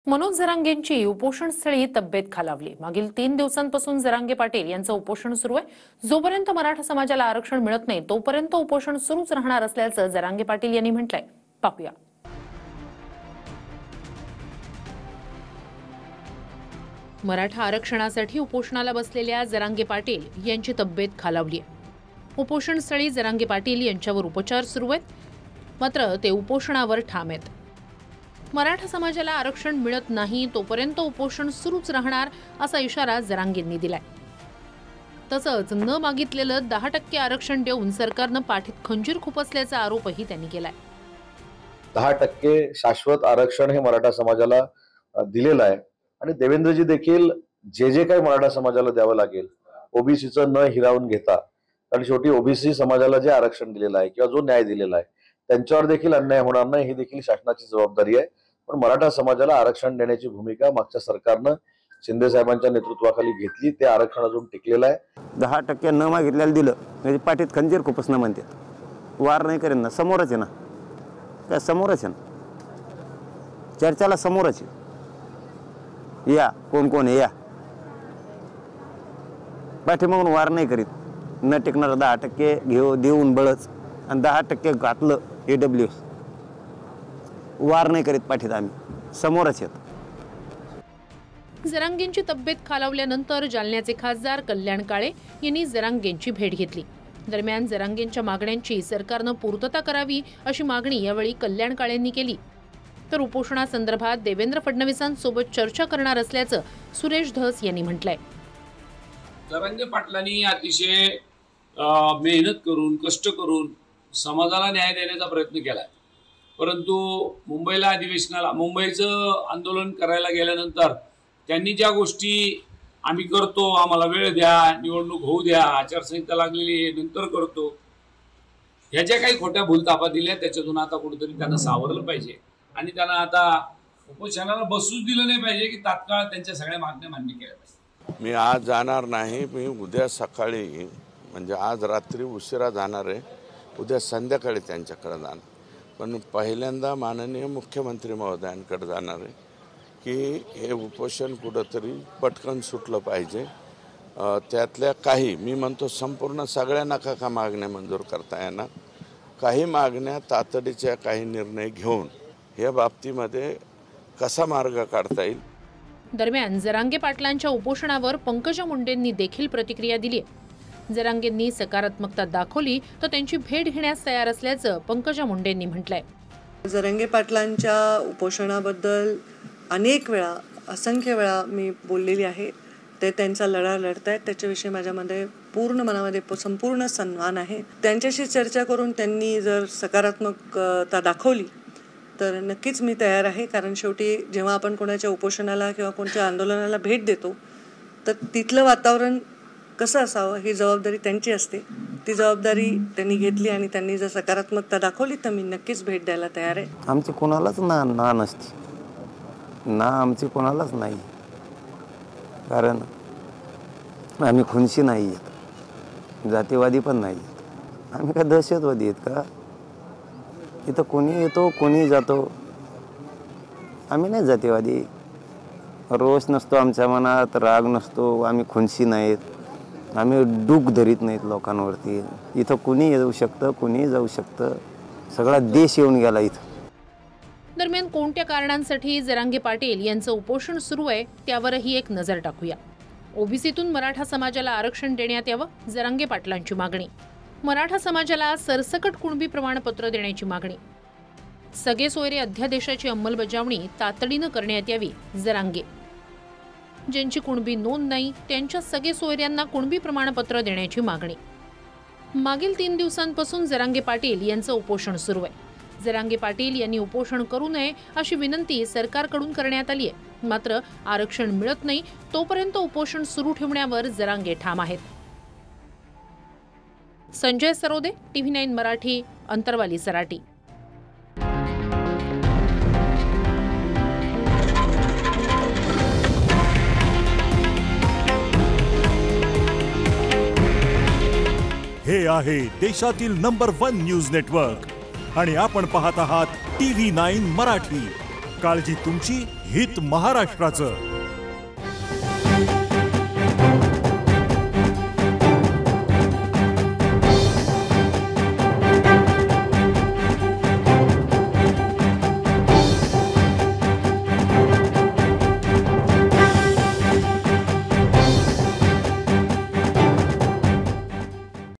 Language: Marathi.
मनोज जरांगेंची उपोषणस्थळी तब्येत खालावली। मागील 3 दिवसांपासून जरांगे पाटील यांचं उपोषण सुरू आहे। जोपर्यंत मराठा समाजाला आरक्षण मिळत नाही तोपर्यंत उपोषण सुरूच राहणार असल्याचं जरांगे पाटील यांनी म्हटलंय। पाहूया। मराठा आरक्षणासाठी उपोषणाला बसलेल्या जरांगे पाटील यांची तब्येत खालावली आहे। उपोषणस्थळी जरांगे पाटील यांच्यावर उपचार सुरू आहेत, मात्र ते उपोषणावर ठाम आहेत। मराठा समाजाला आरक्षण मिळत नाही तोपर्यंत उपोषण सुरूच राहणार असा इशारा जरांगेंनी दिलाय। तसंच न मागितलेलं 10% आरक्षण देऊन सरकारनं पाठीत खंजीर खुपसल्याचा आरोपही त्यांनी केलाय। 10% शाश्वत आरक्षण हे मराठा समाजाला दिलेलं आहे आणि देवेंद्रजी देखील जे काही मराठा समाजाला द्यावं लागेल ओबीसीचं न हिरावून घेता, कारण शेवटी ओबीसी समाजाला जे आरक्षण दिलेलं आहे किंवा जो न्याय दिलेला आहे त्यांच्यावर देखील अन्याय होणार नाही ही देखील शासनाची जबाबदारी आहे। पण मराठा समाजाला आरक्षण देण्याची भूमिका मागच्या सरकारनं शिंदे साहेबांच्या नेतृत्वाखाली घेतली, ते आरक्षण अजून टिकलेलं आहे। 10% न मागितल्याला दिलं म्हणजे पाठीत खंजीर खुपसणं म्हणते। वार नाही करेन ना, समोरच आहे ना, काय समोरच आहे ना, चर्चाला समोरच आहे। या कोण आहे या, पाठीमागून वार नाही करीत, न टिकणार 10% घेऊ देऊन बळच आणि 10% घातलं AWS, वार नाही करीत पाठीत, आम्ही समोरच येत। जरांगेंची तब्येत खालावल्यानंतर जालन्याचे खासदार कल्याण काळे यांनी जरांगेंची भेट घेतली। दरम्यान जरांगेंच्या मागण्यांची सरकारनं पूर्तता करावी अशी मागणी यावेळी कल्याण काळेंनी केली। तर उपोषणासंदर्भात देवेंद्र फडणवीसांसोबत चर्चा करणार असल्याचं सुरेश धस यांनी म्हटलंय। जरांगे पाटलांनी अतिशय मेहनत करून कष्ट करून समाजाला न्याय देण्याचा प्रयत्न केला, परंतु मुंबईचं आंदोलन करायला गेल्यानंतर त्यांनी ज्या गोष्टी आम्ही करतो, आम्हाला वेळ द्या, निवडणूक होऊ द्या, आचारसंहिता लागलेली नंतर करतो, ह्या ज्या काही खोट्या भूलतापा दिल्या त्याच्यातून आता कुठेतरी त्यांना सावरलं पाहिजे आणि त्यांना आता उपोषणाला बसूच दिलं नाही पाहिजे की तात्काळ त्यांच्या सगळ्या मागण्या मान्य केल्या पाहिजे। मी आज जाणार नाही, मी उद्या सकाळी म्हणजे आज रात्री उशिरा जाणार आहे, उद्या संध्याकाळी त्यांच्याकडे जाणार। पण पहिल्यांदा माननीय मुख्यमंत्री महोदयांकडे जाणार आहे की हे उपोषण कुठंतरी पटकन सुटलं पाहिजे। त्यातल्या काही मी म्हणतो संपूर्ण सगळ्या नका का मागण्या मंजूर करता येणार, काही मागण्या तातडीच्या काही निर्णय घेऊन या बाबतीमध्ये कसा मार्ग काढता येईल। दरम्यान जरांगे पाटलांच्या उपोषणावर पंकजा मुंडेंनी देखील प्रतिक्रिया दिली। जरांगेंनी सकारात्मकता दाखवली तर त्यांची भेट घेण्यास तयार असल्याचं पंकजा मुंडेंनी म्हटलंय। जरांगे पाटलांच्या उपोषणाबद्दल अनेक वेळा असंख्य वेळा मी बोललेली आहे। ते त्यांचा लढा लढतायत, त्याच्याविषयी माझ्यामध्ये पूर्ण मनामध्ये संपूर्ण सन्मान आहे। त्यांच्याशी चर्चा करून त्यांनी जर सकारात्मकता दाखवली तर नक्कीच मी तयार आहे, कारण शेवटी जेव्हा आपण कोणाच्या उपोषणाला किंवा कोणत्या आंदोलनाला भेट देतो तर तिथलं वातावरण कसं असावं ही जबाबदारी त्यांची असते। ती जबाबदारी त्यांनी घेतली आणि त्यांनी जर सकारात्मकता दाखवली तर मी नक्कीच भेट द्यायला तयार आहे। आमची कोणालाच ना नसते ना, आमची कोणालाच नाही, कारण आम्ही खुनशी नाही आहेत, जातीवादी पण नाही आहेत, आम्ही काय दहशतवादी आहेत का? इथं कोणी येतो कोणी जातो, आम्ही नाही जातीवादी, रोष नसतो आमच्या मनात, राग नसतो, आम्ही खुनशी नाहीत, आम्ही डूक धरीत नाहीत लोकांवरती। इथं कुणी येऊ शकतं, कुणी जाऊ शकतं, सगळा देश येऊन गेला इथं। दरम्यान कोणत्या कारणांसाठी जरांगे पाटील यांचं उपोषण सुरू आहे त्यावरही एक नजर टाकूया। ओबीसीतून मराठा समाजाला आरक्षण देण्यात यावं, जरांगे पाटलांची मागणी। मराठा समाजाला सरसकट कुणबी प्रमाणपत्र देण्याची मागणी। सगळे सोयरे अध्यादेशाची अंमलबजावणी तातडीनं करण्यात यावी, जरांगे। ज्यांची कुणबी नोंद नाही त्यांच्या सगळे सोयऱ्यांना कुणबी प्रमाणपत्र देण्याची मागणी। मागील 3 दिवसांपासून जरांगे पाटील यांचं उपोषण सुरू आहे। जरांगे पाटील यांनी उपोषण करू नये अशी विनंती सरकारकडून करण्यात आली आहे, मात्र आरक्षण मिळत नाही तोपर्यंत उपोषण सुरू ठेवण्यावर जरांगे ठाम आहेत। संजय सरोदे, TV9 मराठी, अंतरवाली सराटी। हे आहे देशातील नंबर 1 न्यूज नेटवर्क आणि आपण पाहत आहात TV9 मराठी। काळजी तुमची, हित महाराष्ट्राचं.